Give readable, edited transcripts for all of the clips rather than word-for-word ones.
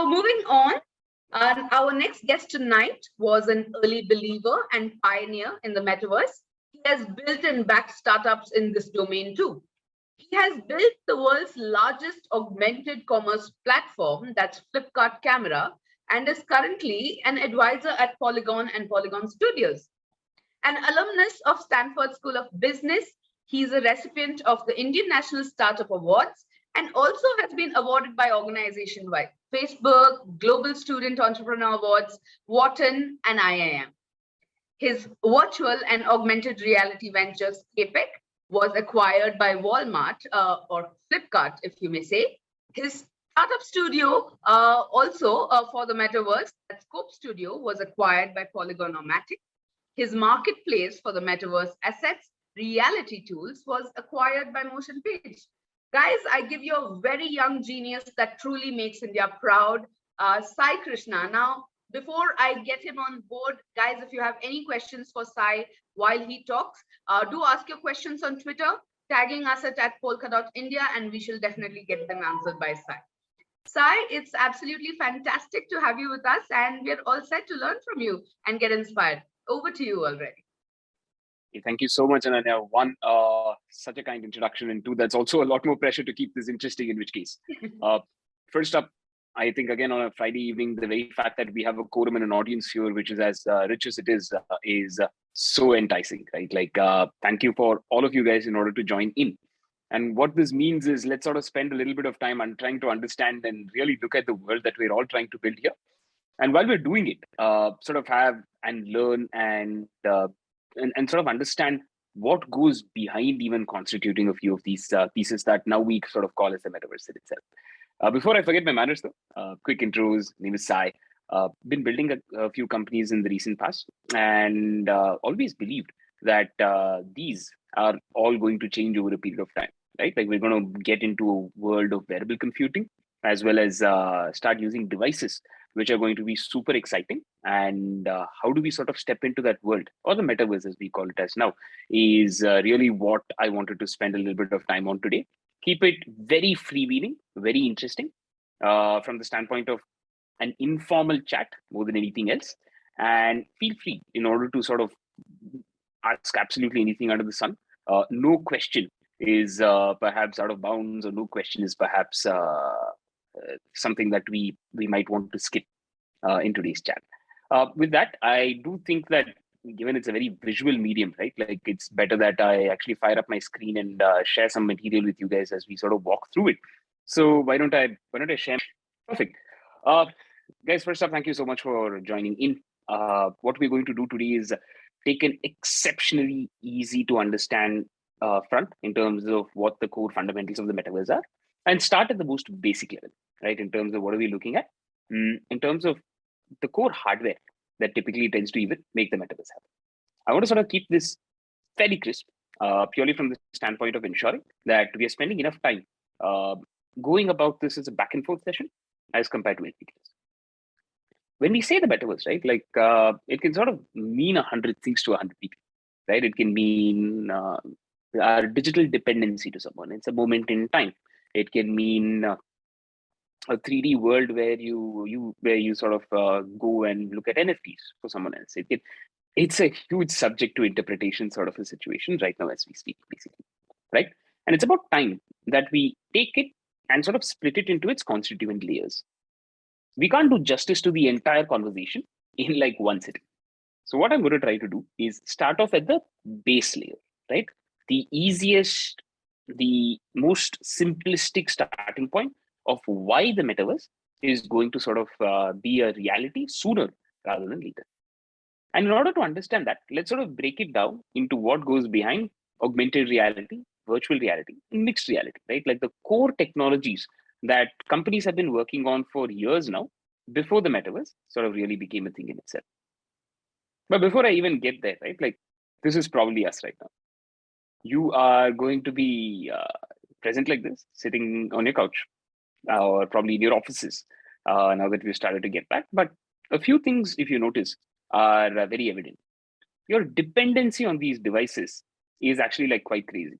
So moving on, our next guest tonight was an early believer and pioneer in the metaverse. He has built and backed startups in this domain too. He has built the world's largest augmented commerce platform, that's Flipkart Camera, and is currently an advisor at Polygon and Polygon Studios. An alumnus of Stanford School of Business, he's a recipient of the Indian National Startup Awards and also has been awarded by organizations like Facebook, Global Student Entrepreneur Awards, Wharton, and IIM. His virtual and augmented reality ventures, CAPEC, was acquired by Walmart or Flipkart, if you may say. His startup studio also for the metaverse, that Scope Studio, was acquired by Polygonomatic. His marketplace for the metaverse assets, reality tools, was acquired by Motion Page. Guys, I give you a very young genius that truly makes India proud, Sai Krishna. Now, before I get him on board, guys, if you have any questions for Sai while he talks, do ask your questions on Twitter, tagging us at Polkadot India, and we shall definitely get them answered by Sai. Sai, it's absolutely fantastic to have you with us, and we're all set to learn from you and get inspired. Over to you already. Thank you so much, Ananya. One, such a kind introduction, and two, that's also a lot more pressure to keep this interesting, in which case. First up, I think, again, on a Friday evening, the very fact that we have a quorum and an audience here, which is as rich as it is so enticing, right? Like, thank you for all of you guys in order to join in. And what this means is, let's sort of spend a little bit of time on trying to understand and really look at the world that we're all trying to build here. And while we're doing it, sort of have and learn and sort of understand what goes behind even constituting a few of these pieces that now we sort of call as the metaverse itself. Before I forget my manners though, quick intros, name is Sai. Been building a few companies in the recent past and always believed that these are all going to change over a period of time, right? Like we're going to get into a world of wearable computing as well as start using devices which are going to be super exciting. And how do we sort of step into that world, or the metaverse as we call it as now, is really what I wanted to spend a little bit of time on today. Keep it very freewheeling, very interesting from the standpoint of an informal chat more than anything else. And feel free in order to sort of ask absolutely anything under the sun. No question is perhaps out of bounds, or no question is perhaps something that we might want to skip in today's chat. With that, I do think that given it's a very visual medium, right? Like it's better that I actually fire up my screen and share some material with you guys as we sort of walk through it. So why don't I share? Perfect. Guys, first up, thank you so much for joining in. What we're going to do today is take an exceptionally easy to understand front in terms of what the core fundamentals of the metaverse are, and start at the most basic level, right? In terms of what are we looking at, in terms of the core hardware that typically tends to even make the metaverse happen. I want to sort of keep this fairly crisp, purely from the standpoint of ensuring that we are spending enough time going about this as a back and forth session as compared to anything else. When we say the metaverse, right, like it can sort of mean 100 things to 100 people, right? It can mean our digital dependency to someone. It's a moment in time. It can mean a 3D world where you sort of go and look at NFTs for someone else. It's a huge subject to interpretation sort of a situation right now as we speak, basically, right? And it's about time that we take it and sort of split it into its constituent layers. We can't do justice to the entire conversation in like one sitting. So what I'm going to try to do is start off at the base layer, right? The easiest, the most simplistic starting point of why the metaverse is going to sort of be a reality sooner rather than later. And in order to understand that, let's sort of break it down into what goes behind augmented reality, virtual reality, and mixed reality, right? Like the core technologies that companies have been working on for years now, before the metaverse sort of really became a thing in itself. But before I even get there, right, like this is probably us right now. You are going to be present like this, sitting on your couch, or probably in your offices, now that we've started to get back. But a few things, if you notice, are very evident. Your dependency on these devices is actually like quite crazy.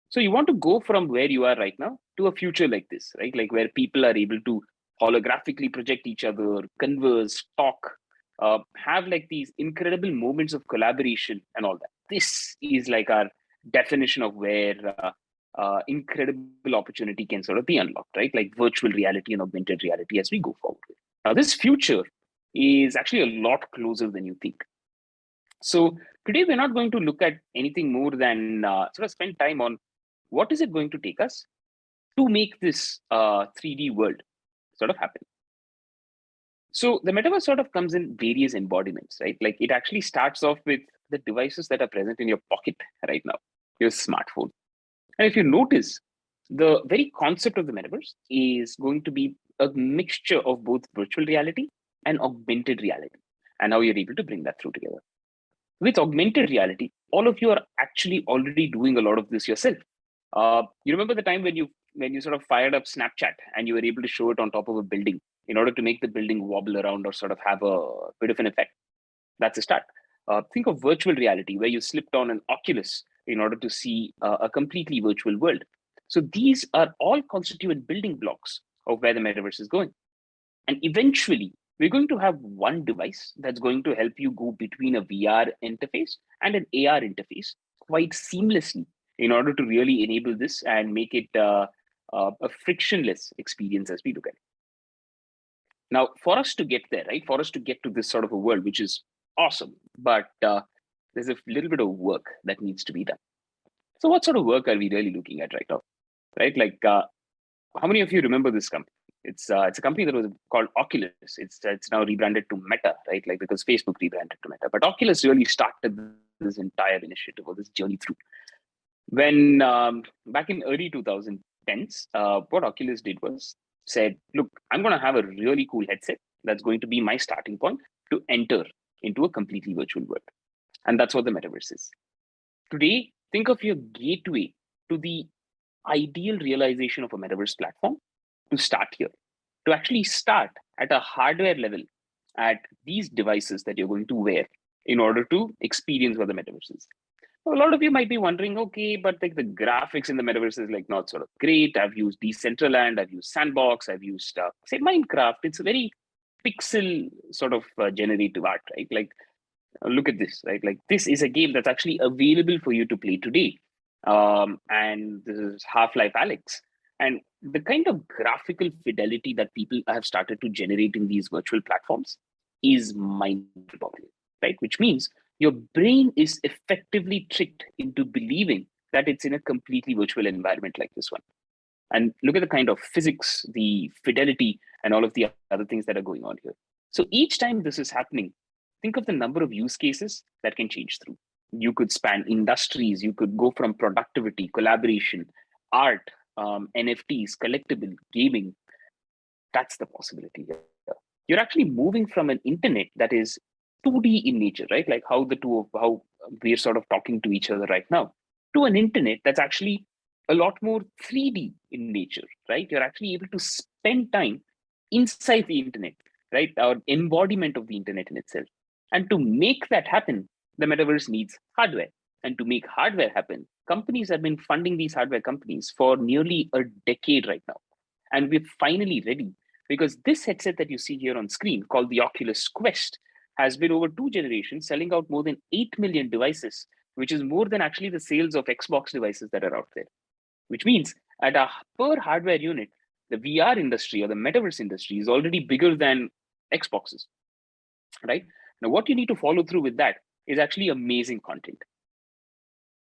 So you want to go from where you are right now to a future like this, right? Like where people are able to holographically project each other, converse, talk, have like these incredible moments of collaboration and all that. This is like our definition of where incredible opportunity can sort of be unlocked, right? Like virtual reality and augmented reality as we go forward. Now, this future is actually a lot closer than you think. So today we're not going to look at anything more than sort of spend time on what is it going to take us to make this 3D world sort of happen. So the metaverse sort of comes in various embodiments, right? Like it actually starts off with the devices that are present in your pocket right now, your smartphone. And if you notice, the very concept of the metaverse is going to be a mixture of both virtual reality and augmented reality, and how you're able to bring that through together. With augmented reality, all of you are actually already doing a lot of this yourself. You remember the time when you sort of fired up Snapchat and you were able to show it on top of a building in order to make the building wobble around or sort of have a bit of an effect? That's a start. Think of virtual reality where you slipped on an Oculus in order to see a completely virtual world. So these are all constituent building blocks of where the metaverse is going. And eventually, we're going to have one device that's going to help you go between a VR interface and an AR interface quite seamlessly in order to really enable this and make it a frictionless experience as we look at it. Now, for us to get there, right, for us to get to this sort of a world, which is awesome, but there's a little bit of work that needs to be done. So what sort of work are we really looking at right now, right? Like, how many of you remember this company? It's a company that was called Oculus. It's now rebranded to Meta, right? Like because Facebook rebranded to Meta, but Oculus really started this entire initiative or this journey through. When back in early 2010s, what Oculus did was said, look, I'm going to have a really cool headset that's going to be my starting point to enter into a completely virtual world. And that's what the metaverse is. Today, think of your gateway to the ideal realization of a metaverse platform to start here, to actually start at a hardware level at these devices that you're going to wear in order to experience what the metaverse is. A lot of you might be wondering, okay, but like the graphics in the metaverse is like not sort of great. I've used Decentraland, I've used Sandbox, I've used say Minecraft. It's a very pixel sort of generative art, right? Like look at this, right? Like this is a game that's actually available for you to play today. And this is Half-Life Alyx. And the kind of graphical fidelity that people have started to generate in these virtual platforms is mind-boggling, right? Which means your brain is effectively tricked into believing that it's in a completely virtual environment like this one. And look at the kind of physics, the fidelity, and all of the other things that are going on here. So each time this is happening, think of the number of use cases that can change through. You could span industries, you could go from productivity, collaboration, art, NFTs, collectible, gaming. That's the possibility here. You're actually moving from an internet that is 2D in nature, right? Like how we're sort of talking to each other right now, to an internet that's actually a lot more 3D in nature, right? You're actually able to spend time inside the internet, right? Our embodiment of the internet in itself. And to make that happen, the metaverse needs hardware. And to make hardware happen, companies have been funding these hardware companies for nearly a decade right now. And we're finally ready because this headset that you see here on screen called the Oculus Quest has been over 2 generations selling out more than 8 million devices, which is more than actually the sales of Xbox devices that are out there. Which means at a per hardware unit, the VR industry or the metaverse industry is already bigger than Xboxes, right? Now, what you need to follow through with that is actually amazing content.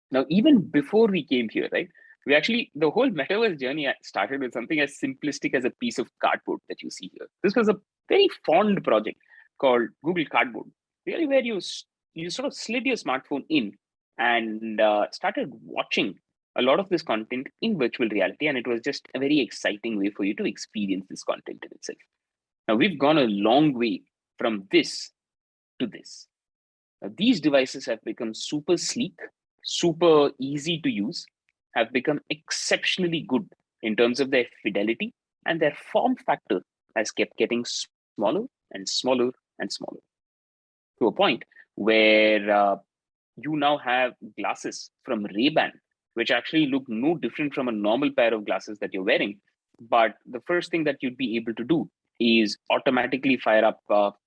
Now, even before we came here, right, the whole metaverse journey started with something as simplistic as a piece of cardboard that you see here. This was a very fond project called Google Cardboard, really where you sort of slid your smartphone in and started watching a lot of this content in virtual reality. And it was just a very exciting way for you to experience this content in itself. Now, we've gone a long way from this to this. Now, these devices have become super sleek, super easy to use, have become exceptionally good in terms of their fidelity, and their form factor has kept getting smaller and smaller and smaller to a point where you now have glasses from Ray-Ban, which actually look no different from a normal pair of glasses that you're wearing. But the first thing that you'd be able to do is automatically fire up AR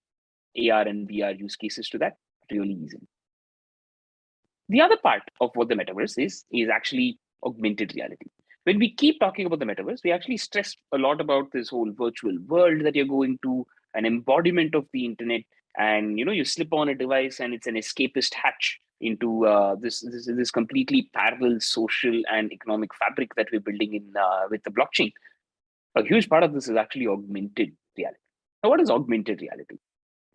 and VR use cases to that really easily. The other part of what the metaverse is actually augmented reality. When we keep talking about the metaverse, we actually stress a lot about this whole virtual world that you're going to, an embodiment of the internet, and you slip on a device and it's an escapist hatch into this completely parallel social and economic fabric that we're building in with the blockchain. A huge part of this is actually augmented reality. Now, what is augmented reality?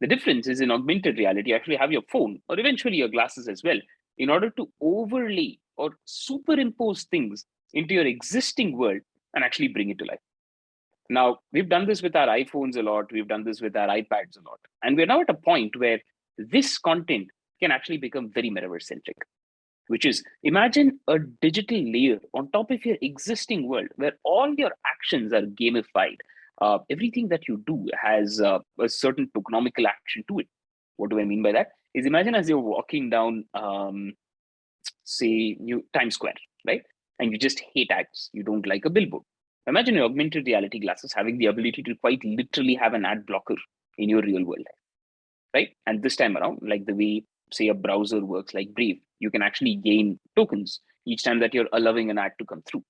The difference is in augmented reality, you actually have your phone or eventually your glasses as well in order to overlay or superimpose things into your existing world and actually bring it to life. Now, we've done this with our iPhones a lot. We've done this with our iPads a lot. And we're now at a point where this content can actually become very metaverse centric, which is imagine a digital layer on top of your existing world where all your actions are gamified. Everything that you do has a certain tokenomical action to it. What do I mean by that? Is imagine as you're walking down, say, Times Square, right? And you just hate ads. You don't like a billboard. Imagine your augmented reality glasses having the ability to quite literally have an ad blocker in your real world, right? And this time around, like the way, say, a browser works like Brave, you can actually gain tokens each time that you're allowing an ad to come through,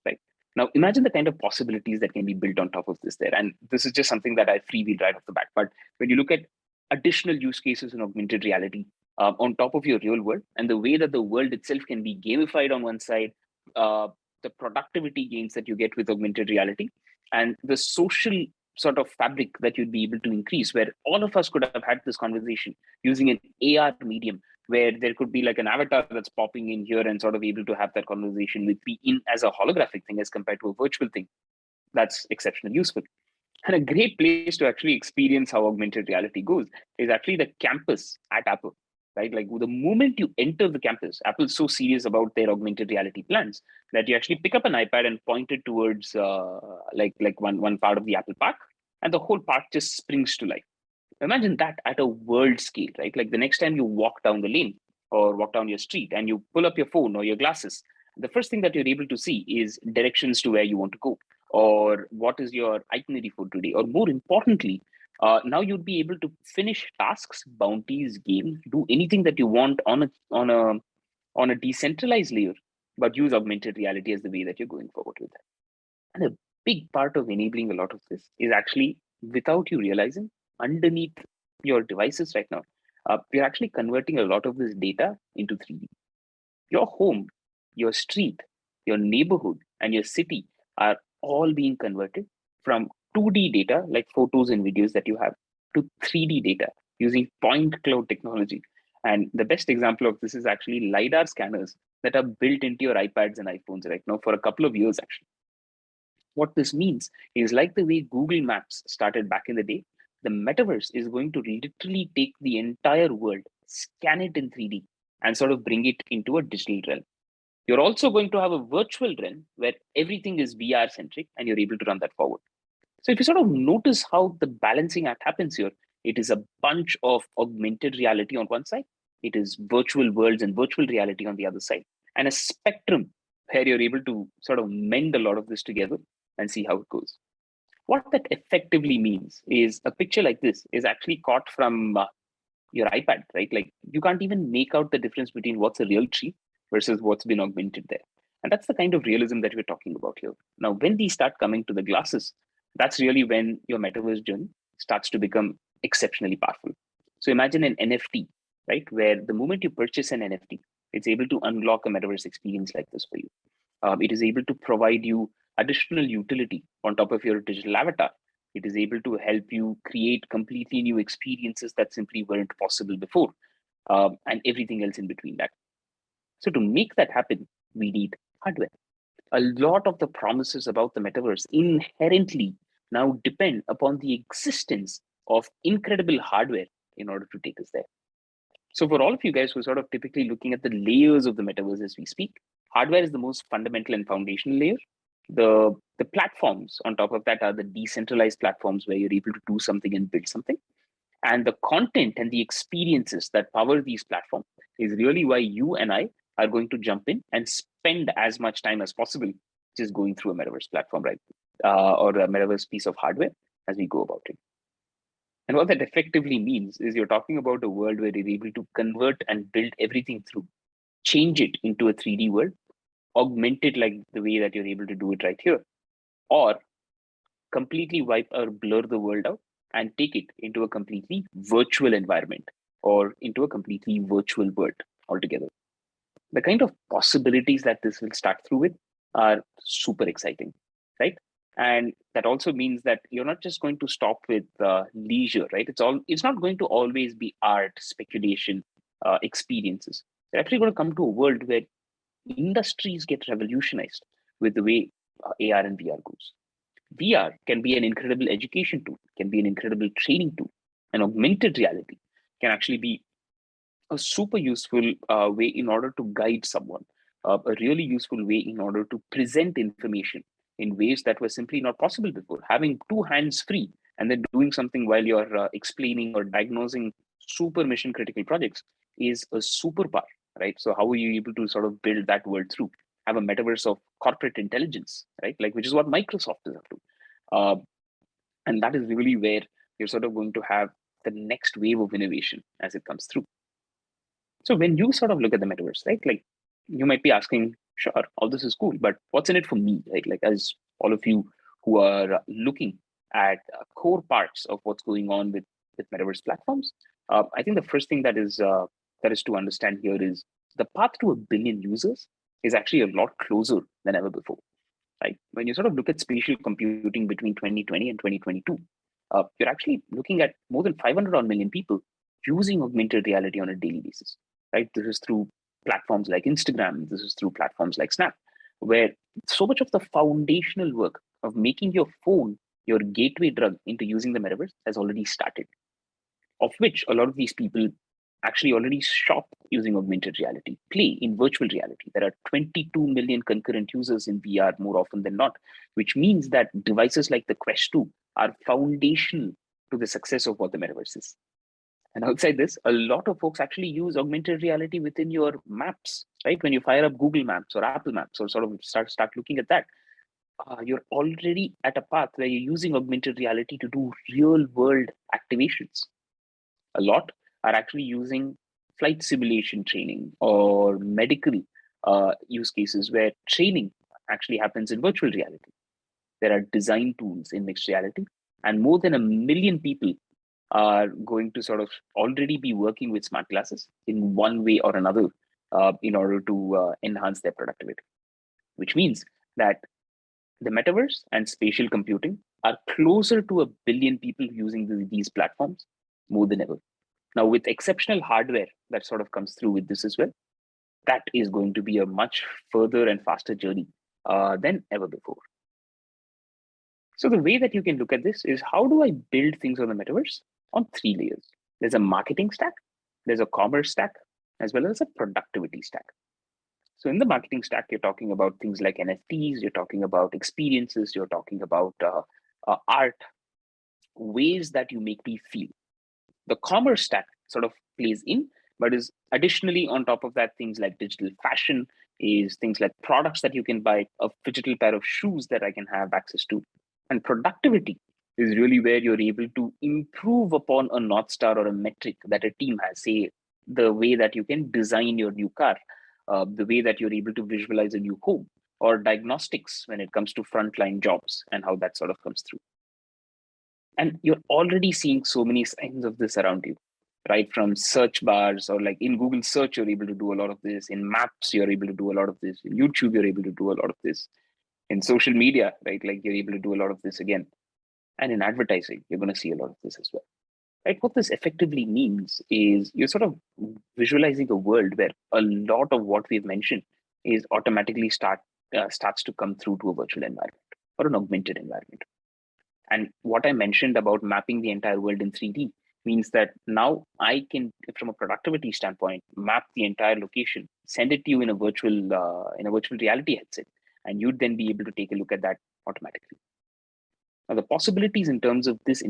right? Now, imagine the kind of possibilities that can be built on top of this there. And this is just something that I freewheeled right off the bat. But when you look at additional use cases in augmented reality on top of your real world and the way that the world itself can be gamified on one side, the productivity gains that you get with augmented reality, and the social sort of fabric that you'd be able to increase, where all of us could have had this conversation using an AR medium, where there could be like an avatar that's popping in here and sort of able to have that conversation with me in as a holographic thing as compared to a virtual thing. That's exceptionally useful. And a great place to actually experience how augmented reality goes is actually the campus at Apple, right? Like the moment you enter the campus, Apple's so serious about their augmented reality plans that you actually pick up an iPad and point it towards like one part of the Apple Park, and the whole park just springs to life. Imagine that at a world scale, right? Like the next time you walk down the lane or walk down your street and you pull up your phone or your glasses, the first thing that you're able to see is directions to where you want to go, or what is your itinerary for today, or more importantly, now you'd be able to finish tasks, bounties, games, do anything that you want on a decentralized layer, but use augmented reality as the way that you're going forward with that. And a big part of enabling a lot of this is actually, without you realizing, underneath your devices right now, we're actually converting a lot of this data into 3D. Your home, your street, your neighborhood, and your city are all being converted from 2D data, like photos and videos that you have, to 3D data using point cloud technology. And the best example of this is actually LiDAR scanners that are built into your iPads and iPhones right now for a couple of years, actually. What this means is, like the way Google Maps started back in the day, the metaverse is going to literally take the entire world, scan it in 3D, and sort of bring it into a digital realm. You're also going to have a virtual realm where everything is VR centric and you're able to run that forward. So if you sort of notice how the balancing act happens here, it is a bunch of augmented reality on one side, it is virtual worlds and virtual reality on the other side, and a spectrum where you're able to sort of mend a lot of this together and see how it goes. What that effectively means is a picture like this is actually caught from your iPad, right? Like you can't even make out the difference between what's a real tree versus what's been augmented there. And that's the kind of realism that we're talking about here. Now, when these start coming to the glasses, that's really when your metaverse journey starts to become exceptionally powerful. So imagine an NFT, right? Where the moment you purchase an NFT, it's able to unlock a metaverse experience like this for you. It is able to provide you additional utility on top of your digital avatar. It is able to help you create completely new experiences that simply weren't possible before, and everything else in between that. So to make that happen, we need hardware. A lot of the promises about the metaverse inherently now depend upon the existence of incredible hardware in order to take us there. So for all of you guys who are sort of typically looking at the layers of the metaverse as we speak, hardware is the most fundamental and foundational layer. The platforms on top of that are the decentralized platforms where you're able to do something and build something. And the content and the experiences that power these platforms is really why you and I are going to jump in and spend as much time as possible just going through a metaverse platform, right? Or a metaverse piece of hardware as we go about it. And what that effectively means is you're talking about a world where you're able to convert and build everything through, change it into a 3D world, augment it like the way that you're able to do it right here, or completely wipe or blur the world out and take it into a completely virtual environment or into a completely virtual world altogether. The kind of possibilities that this will start through with are super exciting, right? And that also means that you're not just going to stop with leisure, right? It's not going to always be art, speculation, experiences. They're actually going to come to a world where industries get revolutionized with the way AR and VR goes. VR can be an incredible education tool, can be an incredible training tool. And augmented reality can actually be a super useful way in order to guide someone, a really useful way in order to present information in ways that were simply not possible before. Having two hands free and then doing something while you're explaining or diagnosing super mission critical projects is a superpower, right? So how are you able to sort of build that world through? Have a metaverse of corporate intelligence, right? Like, which is what Microsoft is up to. And that is really where you're sort of going to have the next wave of innovation as it comes through. So when you sort of look at the metaverse, right, like you might be asking, sure, all this is cool, but what's in it for me, right? Like, as all of you who are looking at core parts of what's going on with metaverse platforms, I think the first thing that is to understand here is the path to 1 billion users is actually a lot closer than ever before. Right? When you sort of look at spatial computing between 2020 and 2022, you're actually looking at more than 500 million people using augmented reality on a daily basis. Right? This is through platforms like Instagram. This is through platforms like Snap, where so much of the foundational work of making your phone your gateway drug into using the metaverse has already started. Of which a lot of these people actually already shop using augmented reality, play in virtual reality. There are 22 million concurrent users in VR more often than not, which means that devices like the Quest 2 are foundational to the success of what the metaverse is. And outside this, a lot of folks actually use augmented reality within your maps, right? When you fire up Google Maps or Apple Maps or sort of start looking at that, you're already at a path where you're using augmented reality to do real world activations. A lot are actually using flight simulation training or medical use cases where training actually happens in virtual reality. There are design tools in mixed reality, and more than 1 million people are going to sort of already be working with smart glasses in one way or another in order to enhance their productivity, which means that the metaverse and spatial computing are closer to 1 billion people using these platforms more than ever. Now, with exceptional hardware that sort of comes through with this as well, that is going to be a much further and faster journey than ever before. So the way that you can look at this is, how do I build things on the metaverse? On 3 layers. There's a marketing stack, there's a commerce stack, as well as a productivity stack. So in the marketing stack, you're talking about things like NFTs, you're talking about experiences, you're talking about art, ways that you make me feel. The commerce stack sort of plays in, but is additionally on top of that, things like digital fashion, is things like products that you can buy, a digital pair of shoes that I can have access to. And productivity is really where you're able to improve upon a North Star or a metric that a team has, say, the way that you can design your new car, the way that you're able to visualize a new home, or diagnostics when it comes to frontline jobs and how that sort of comes through. And you're already seeing so many signs of this around you, right? From search bars, or like in Google search, you're able to do a lot of this. In Maps, you're able to do a lot of this. In YouTube, you're able to do a lot of this. In social media, right? Like you're able to do a lot of this again. And in advertising, you're going to see a lot of this as well. Right? What this effectively means is you're sort of visualizing a world where a lot of what we've mentioned is automatically starts to come through to a virtual environment or an augmented environment. And what I mentioned about mapping the entire world in 3D means that now I can, from a productivity standpoint, map the entire location, send it to you in a virtual reality headset, and you'd then be able to take a look at that automatically. Now, the possibilities in terms of this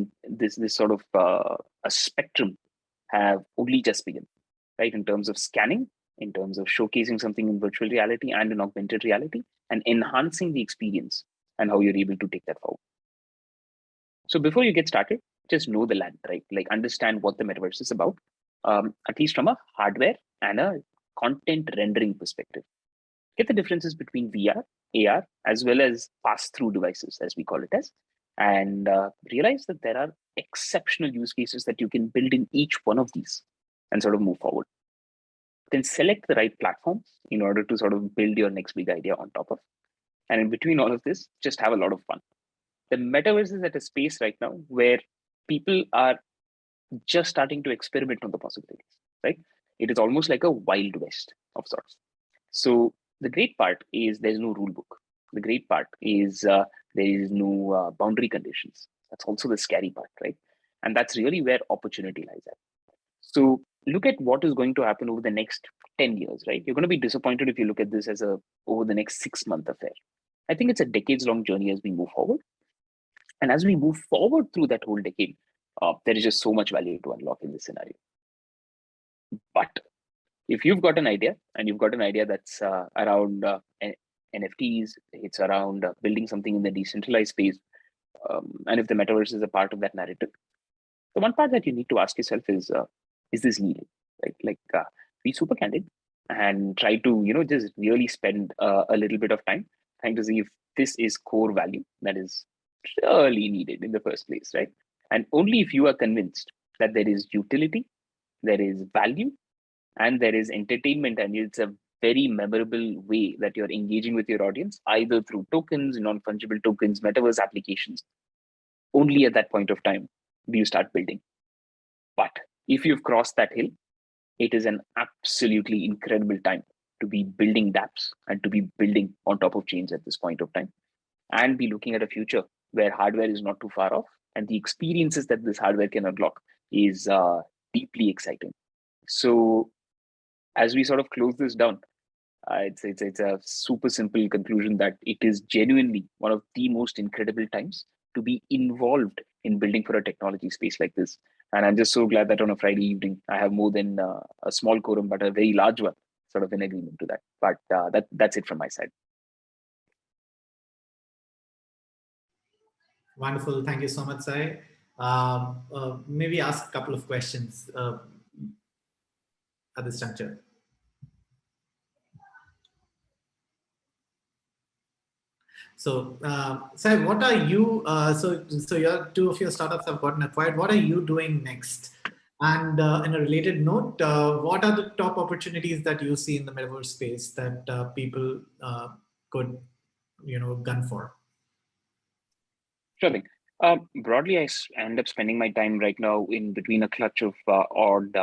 sort of a spectrum have only just begun, right? In terms of scanning, in terms of showcasing something in virtual reality and in augmented reality, and enhancing the experience and how you're able to take that forward. So before you get started, just know the land, right? Like understand what the metaverse is about, at least from a hardware and a content rendering perspective. Get the differences between VR, AR, as well as pass-through devices, as we call it as, and realize that there are exceptional use cases that you can build in each one of these and sort of move forward. Then select the right platform in order to sort of build your next big idea on top of. And in between all of this, just have a lot of fun. The metaverse is at a space right now where people are just starting to experiment on the possibilities, right? It is almost like a wild west of sorts. So the great part is there's no rule book. The great part is there is no boundary conditions. That's also the scary part, right? And that's really where opportunity lies at. So look at what is going to happen over the next 10 years, right? You're going to be disappointed if you look at this as a over the next 6-month affair. I think it's a decades-long journey as we move forward. And as we move forward through that whole decade, there is just so much value to unlock in this scenario. But if you've got an idea and you've got an idea that's around NFTs, it's around building something in the decentralized space, and if the metaverse is a part of that narrative, the one part that you need to ask yourself is this needed? Right? Like, be super candid and try to, just really spend a little bit of time trying to see if this is core value that is really needed in the first place, right? And only if you are convinced that there is utility, there is value, and there is entertainment, and it's a very memorable way that you're engaging with your audience, either through tokens, non-fungible tokens, metaverse applications. Only at that point of time do you start building. But if you've crossed that hill, it is an absolutely incredible time to be building dApps and to be building on top of chains at this point of time, and be looking at a future where hardware is not too far off, and the experiences that this hardware can unlock is deeply exciting. So as we sort of close this down, it's a super simple conclusion that it is genuinely one of the most incredible times to be involved in building for a technology space like this. And I'm just so glad that on a Friday evening, I have more than a small quorum, but a very large one, sort of in agreement to that. But that's it from my side. Wonderful. Thank you so much, Sai. Maybe ask a couple of questions at this juncture. So, Sai, what are you? So your two of your startups have gotten acquired. What are you doing next? And in a related note, what are the top opportunities that you see in the metaverse space that people could, gun for? Sure thing. Broadly, I end up spending my time right now in between a clutch of odd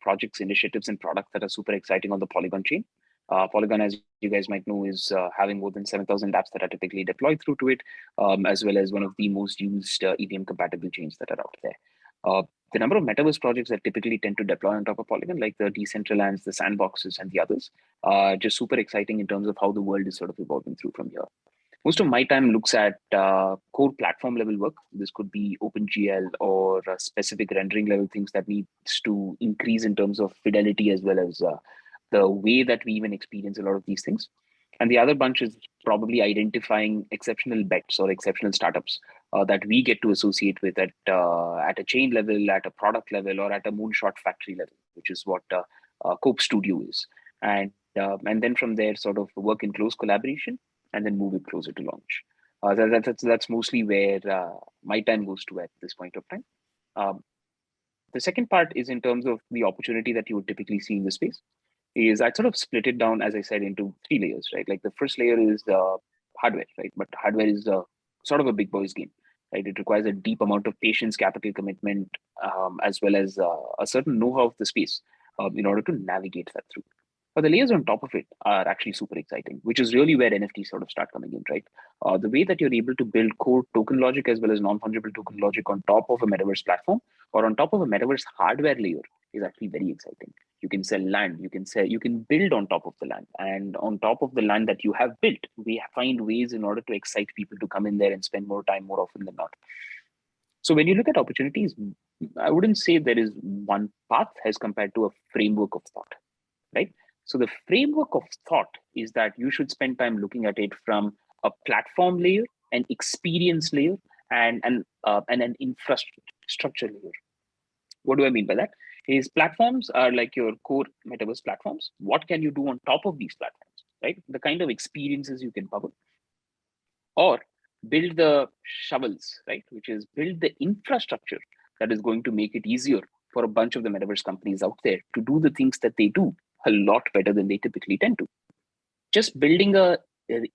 projects, initiatives, and products that are super exciting on the Polygon chain. Polygon, as you guys might know, is having more than 7,000 apps that are typically deployed through to it, as well as one of the most used EVM-compatible chains that are out there. The number of metaverse projects that typically tend to deploy on top of Polygon, like the Decentralands, the Sandboxes, and the others, are just super exciting in terms of how the world is sort of evolving through from here. Most of my time looks at core platform level work. This could be OpenGL or specific rendering level things that needs to increase in terms of fidelity, as well as the way that we even experience a lot of these things. And the other bunch is probably identifying exceptional bets or exceptional startups that we get to associate with at a chain level, at a product level, or at a moonshot factory level, which is what Cope Studio is. And then from there, sort of work in close collaboration, and then move it closer to launch. That's mostly where my time goes to at this point of time. The second part is in terms of the opportunity that you would typically see in the space. Is I sort of split it down, as I said, into 3 layers, right? Like the first layer is the hardware, right? But hardware is sort of a big boys game, right? It requires a deep amount of patience, capital commitment, as well as a certain know-how of the space in order to navigate that through. But the layers on top of it are actually super exciting, which is really where NFTs sort of start coming in, right? The way that you're able to build core token logic as well as non-fungible token logic on top of a metaverse platform or on top of a metaverse hardware layer is actually very exciting. You can sell land, you can build on top of the land, and on top of the land that you have built, we find ways in order to excite people to come in there and spend more time more often than not. So when you look at opportunities, I wouldn't say there is one path as compared to a framework of thought, right? So the framework of thought is that you should spend time looking at it from a platform layer, an experience layer, and an infrastructure layer. What do I mean by that? Is platforms are like your core metaverse platforms. What can you do on top of these platforms, right? The kind of experiences you can power, or build the shovels, right? Which is build the infrastructure that is going to make it easier for a bunch of the metaverse companies out there to do the things that they do a lot better than they typically tend to. Just building a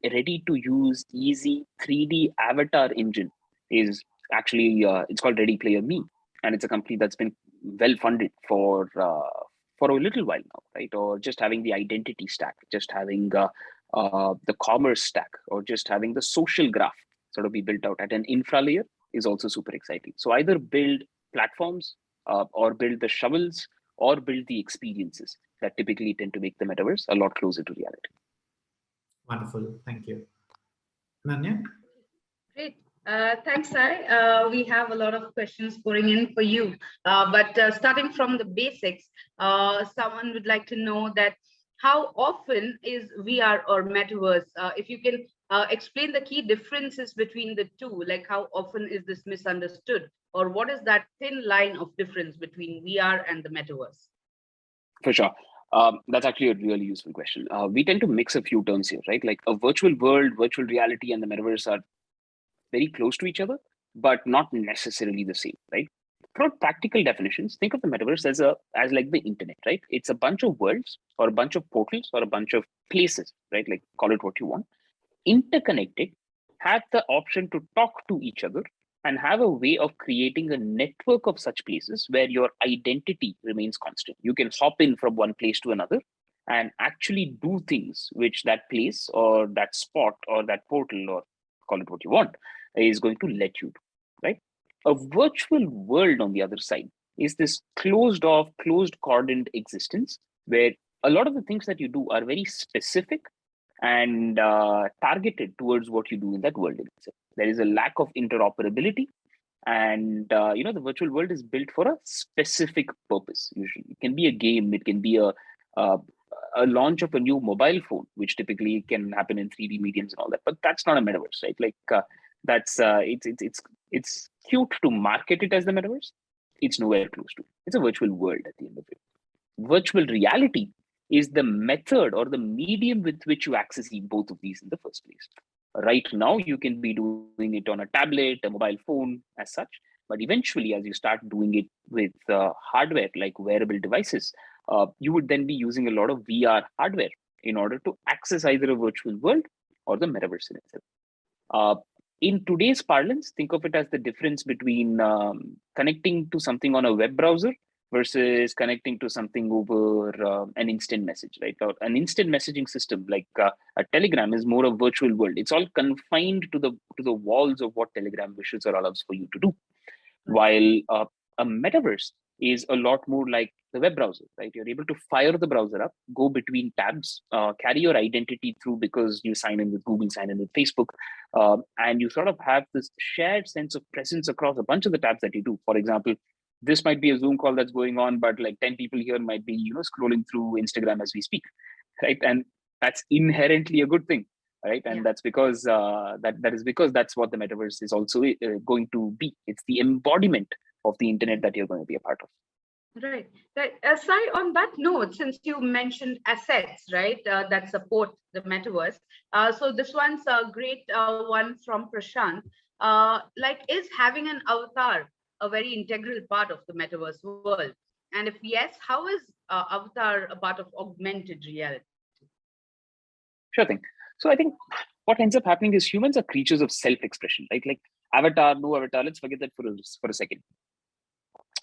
ready to use easy 3D avatar engine is actually it's called Ready Player Me, and it's a company that's been well funded for a little while now, right? Or just having the identity stack, just having the commerce stack, or just having the social graph sort of be built out at an infra layer is also super exciting. So either build platforms or build the shovels or build the experiences that typically tend to make the metaverse a lot closer to reality. Wonderful. Thank you. Nanya? Great. Thanks, Sai. We have a lot of questions pouring in for you. But starting from the basics, someone would like to know that how often is VR or metaverse? If you can explain the key differences between the two, like how often is this misunderstood? Or what is that thin line of difference between VR and the metaverse? For sure. That's actually a really useful question. We tend to mix a few terms here, right? Like a virtual world, virtual reality, and the metaverse are very close to each other, but not necessarily the same, right? For practical definitions, think of the metaverse as like the internet, right? It's a bunch of worlds or a bunch of portals or a bunch of places, right? Like call it what you want, interconnected, have the option to talk to each other, and have a way of creating a network of such places where your identity remains constant. You can hop in from one place to another and actually do things which that place or that spot or that portal, or call it what you want, is going to let you do, right? A virtual world, on the other side, is this closed off, closed cordoned existence where a lot of the things that you do are very specific and targeted towards what you do in that world itself. There is a lack of interoperability, and the virtual world is built for a specific purpose. Usually, it can be a game, it can be a launch of a new mobile phone, which typically can happen in 3D mediums and all that. But that's not a metaverse, right? Like it's cute to market it as the metaverse. It's nowhere close to. It's a virtual world at the end of it. Virtual reality is the method or the medium with which you access both of these in the first place. Right now, you can be doing it on a tablet, a mobile phone as such, but eventually, as you start doing it with hardware like wearable devices, you would then be using a lot of VR hardware in order to access either a virtual world or the metaverse in itself. In today's parlance, think of it as the difference between connecting to something on a web browser versus connecting to something over an instant message, right? Or an instant messaging system like a Telegram is more a virtual world. It's all confined to the walls of what Telegram wishes or allows for you to do. While a metaverse is a lot more like the web browser, right? You're able to fire the browser up, go between tabs, carry your identity through because you sign in with Google, sign in with Facebook, and you sort of have this shared sense of presence across a bunch of the tabs that you do. For example, this might be a Zoom call that's going on, but like 10 people here might be, scrolling through Instagram as we speak, right? And that's inherently a good thing, right? And that's because that is because that's what the metaverse is also going to be. It's the embodiment of the internet that you're going to be a part of. Right. Sai, on that note, since you mentioned assets, right, that support the metaverse, so this one's a great one from Prashant. Is having an avatar a very integral part of the metaverse world? And if yes, how is avatar a part of augmented reality? Sure thing. So I think what ends up happening is humans are creatures of self-expression, right? Like avatar, no avatar, let's forget that for a second.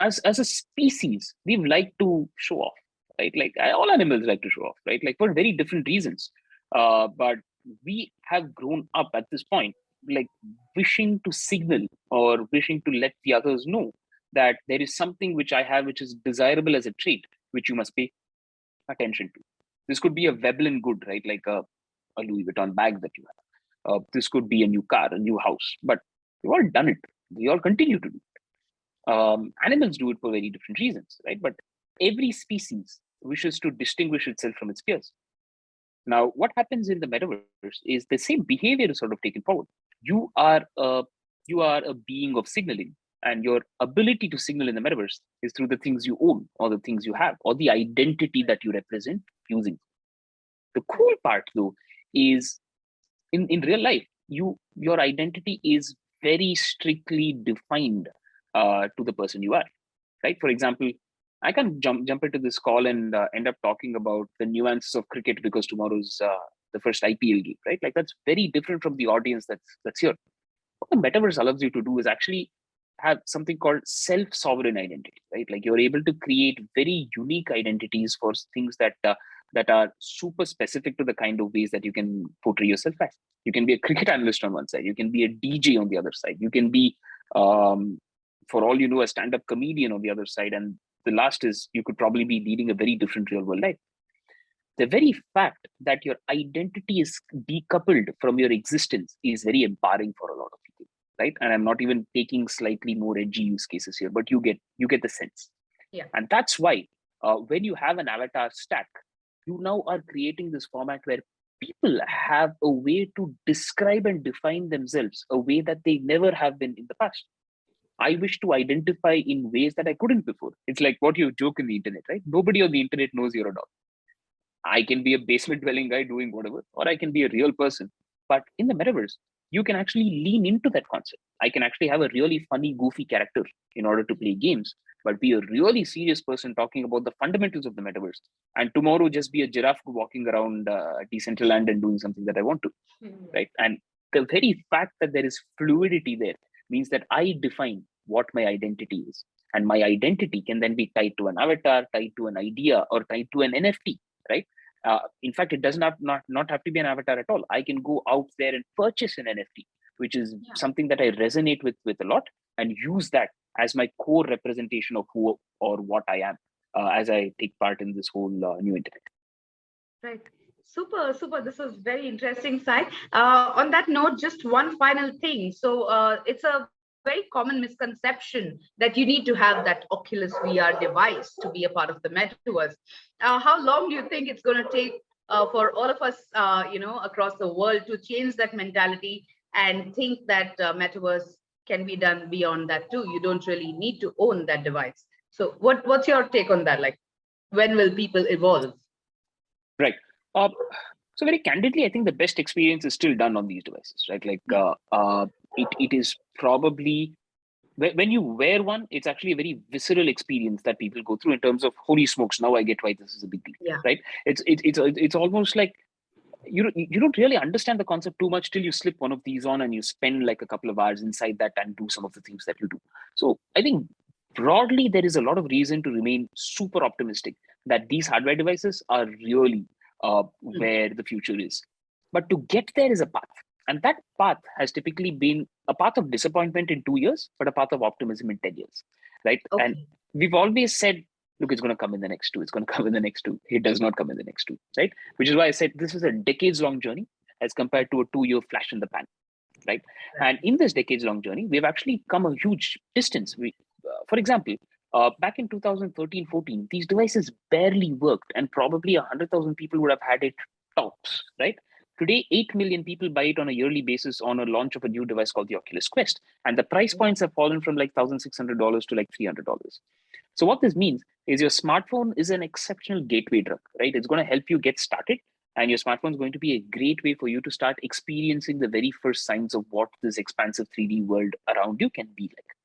As a species, we like to show off, right? Like all animals like to show off, right? Like for very different reasons. But we have grown up at this point, like wishing to signal or wishing to let the others know that there is something which I have, which is desirable as a trait, which you must pay attention to. This could be a Veblen good, right? Like a Louis Vuitton bag that you have. This could be a new car, a new house, but we've all done it. We all continue to do it. Animals do it for very different reasons, right? But every species wishes to distinguish itself from its peers. Now, what happens in the metaverse is the same behavior is sort of taken forward. You are a you are a being of signaling, and your ability to signal in the metaverse is through the things you own, or the things you have, or the identity that you represent using. The cool part though is in real life, your identity is very strictly defined to the person you are, right? For example, I can jump into this call and end up talking about the nuances of cricket because tomorrow's the first IPL game, right? Like that's very different from the audience that's here. What the metaverse allows you to do is actually have something called self-sovereign identity, right? Like you're able to create very unique identities for things that are super specific to the kind of ways that you can portray yourself as. You can be a cricket analyst on one side, you can be a DJ on the other side, you can be, for all you know, a stand-up comedian on the other side, and the last is you could probably be leading a very different real world life. The very fact that your identity is decoupled from your existence is very empowering for a lot of people, right? And I'm not even taking slightly more edgy use cases here, but you get the sense. Yeah. And that's why when you have an avatar stack, you now are creating this format where people have a way to describe and define themselves a way that they never have been in the past. I wish to identify in ways that I couldn't before. It's like what you joke in the internet, right? Nobody on the internet knows you're a dog. I can be a basement dwelling guy doing whatever, or I can be a real person. But in the metaverse, you can actually lean into that concept. I can actually have a really funny, goofy character in order to play games, but be a really serious person talking about the fundamentals of the metaverse. And tomorrow, just be a giraffe walking around Decentraland and doing something that I want to, right? And the very fact that there is fluidity there means that I define what my identity is. And my identity can then be tied to an avatar, tied to an idea, or tied to an NFT, right? In fact, it does not have to be an avatar at all. I can go out there and purchase an NFT, which is something that I resonate with a lot, and use that as my core representation of who or what I am as I take part in this whole new internet. Right. Super. This is very interesting, Sai. On that note, just one final thing. So it's a very common misconception that you need to have that Oculus VR device to be a part of the metaverse. How long do you think it's going to take for all of us, across the world to change that mentality and think that metaverse can be done beyond that too? You don't really need to own that device. So what's your take on that? Like, when will people evolve? Right. So very candidly, I think the best experience is still done on these devices, right? Like it is probably, when you wear one, it's actually a very visceral experience that people go through in terms of, holy smokes, now I get why this is a big deal, right? It's almost like you don't really understand the concept too much till you slip one of these on and you spend like a couple of hours inside that and do some of the things that you do. So I think broadly, there is a lot of reason to remain super optimistic that these hardware devices are really where the future is. But to get there is a path. And that path has typically been a path of disappointment in 2 years, but a path of optimism in 10 years, right? Okay. And we've always said, look, it's going to come in the next 2. It's going to come in the next 2. It does not come in the next 2, right? Which is why I said this is a decades-long journey as compared to a 2-year flash in the pan, right? And in this decades-long journey, we've actually come a huge distance. For example, back in 2013-14, these devices barely worked, and probably 100,000 people would have had it tops, right? Today, 8 million people buy it on a yearly basis on a launch of a new device called the Oculus Quest. And the price points have fallen from like $1,600 to like $300. So what this means is your smartphone is an exceptional gateway drug, right? It's going to help you get started. And your smartphone is going to be a great way for you to start experiencing the very first signs of what this expansive 3D world around you can be like.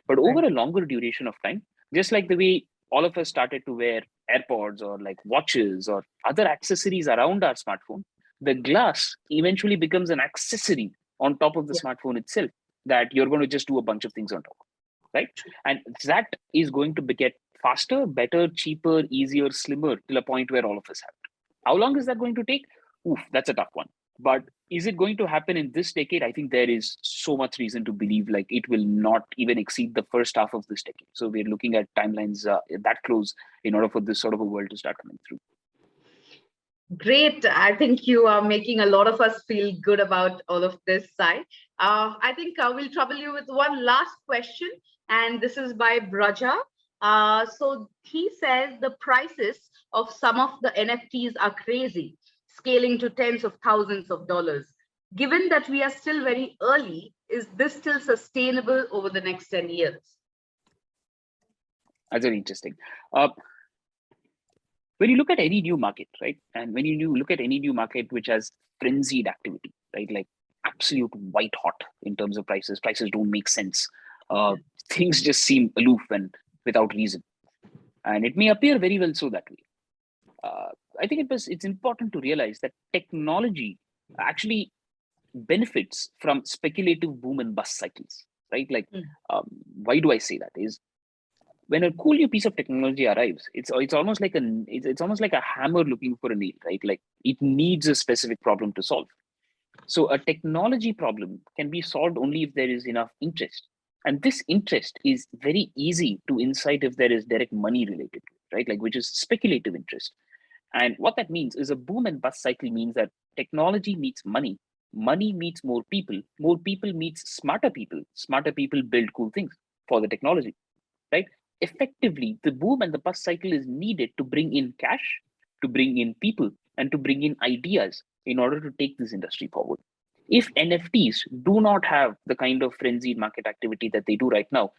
But over a longer duration of time, just like the way all of us started to wear AirPods or like watches or other accessories around our smartphone, the glass eventually becomes an accessory on top of the smartphone itself that you're going to just do a bunch of things on top of, right? And that is going to get faster, better, cheaper, easier, slimmer till a point where all of us have it. How long is that going to take? Oof, that's a tough one. But is it going to happen in this decade? I think there is so much reason to believe like it will not even exceed the first half of this decade. So we're looking at timelines that close in order for this sort of a world to start coming through. Great. I think you are making a lot of us feel good about all of this, Sai. I think we'll trouble you with one last question, and this is by Braja. So he says the prices of some of the NFTs are crazy, scaling to tens of thousands of dollars. Given that we are still very early, is this still sustainable over the next 10 years? That's very interesting. When you look at any new market, right? And when you look at any new market which has frenzied activity, right? Like absolute white hot in terms of prices don't make sense. Things just seem aloof and without reason. And it may appear very well so that way. I think it's important to realize that technology actually benefits from speculative boom and bust cycles, right? Like, why do I say that? Is when a cool new piece of technology arrives, it's almost like it's almost like a hammer looking for a nail, right? Like it needs a specific problem to solve. So a technology problem can be solved only if there is enough interest. And this interest is very easy to incite if there is direct money related to it, right? Like which is speculative interest. And what that means is a boom and bust cycle means that technology meets money, money meets more people meets smarter people build cool things for the technology, right? Effectively, the boom and the bust cycle is needed to bring in cash, to bring in people, and to bring in ideas in order to take this industry forward. If NFTs do not have the kind of frenzied market activity that they do right now,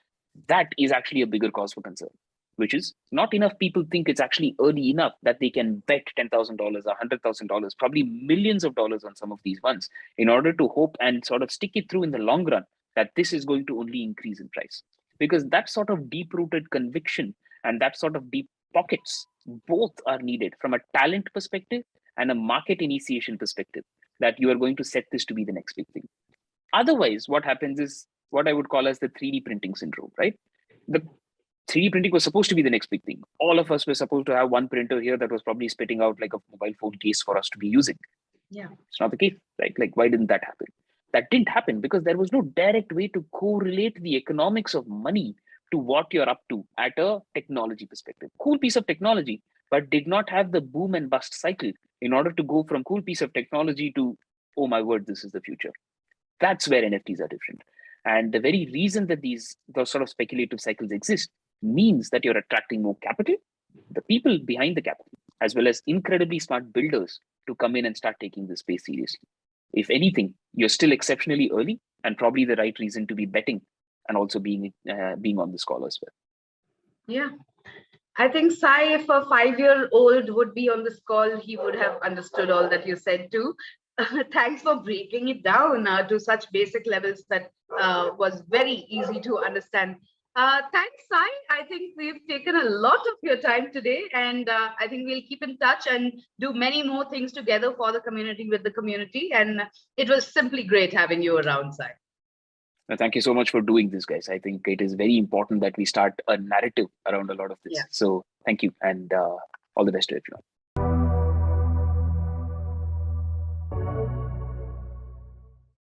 that is actually a bigger cause for concern, which is not enough people think it's actually early enough that they can bet $10,000 or $100,000, probably millions of dollars on some of these ones in order to hope and sort of stick it through in the long run that this is going to only increase in price. Because that sort of deep-rooted conviction and that sort of deep pockets, both are needed from a talent perspective and a market initiation perspective, that you are going to set this to be the next big thing. Otherwise, what happens is what I would call as the 3D printing syndrome, right? The 3D printing was supposed to be the next big thing. All of us were supposed to have one printer here that was probably spitting out like a mobile phone case for us to be using. Yeah. It's not the case, right? Like, why didn't that happen? That didn't happen because there was no direct way to correlate the economics of money to what you're up to at a technology perspective. Cool piece of technology, but did not have the boom and bust cycle in order to go from cool piece of technology to, oh my word, this is the future. That's where NFTs are different. And the very reason that those sort of speculative cycles exist means that you're attracting more capital, the people behind the capital, as well as incredibly smart builders to come in and start taking this space seriously. If anything, you're still exceptionally early and probably the right reason to be betting and also being on this call as well. Yeah. I think, Sai, if a 5-year-old would be on this call, he would have understood all that you said too. Thanks for breaking it down to such basic levels that was very easy to understand. Thanks, Sai. I think we've taken a lot of your time today, and I think we'll keep in touch and do many more things together for the community, with the community. And it was simply great having you around, Sai. Thank you so much for doing this, guys. I think it is very important that we start a narrative around a lot of this. Yeah. So thank you, and all the best to everyone.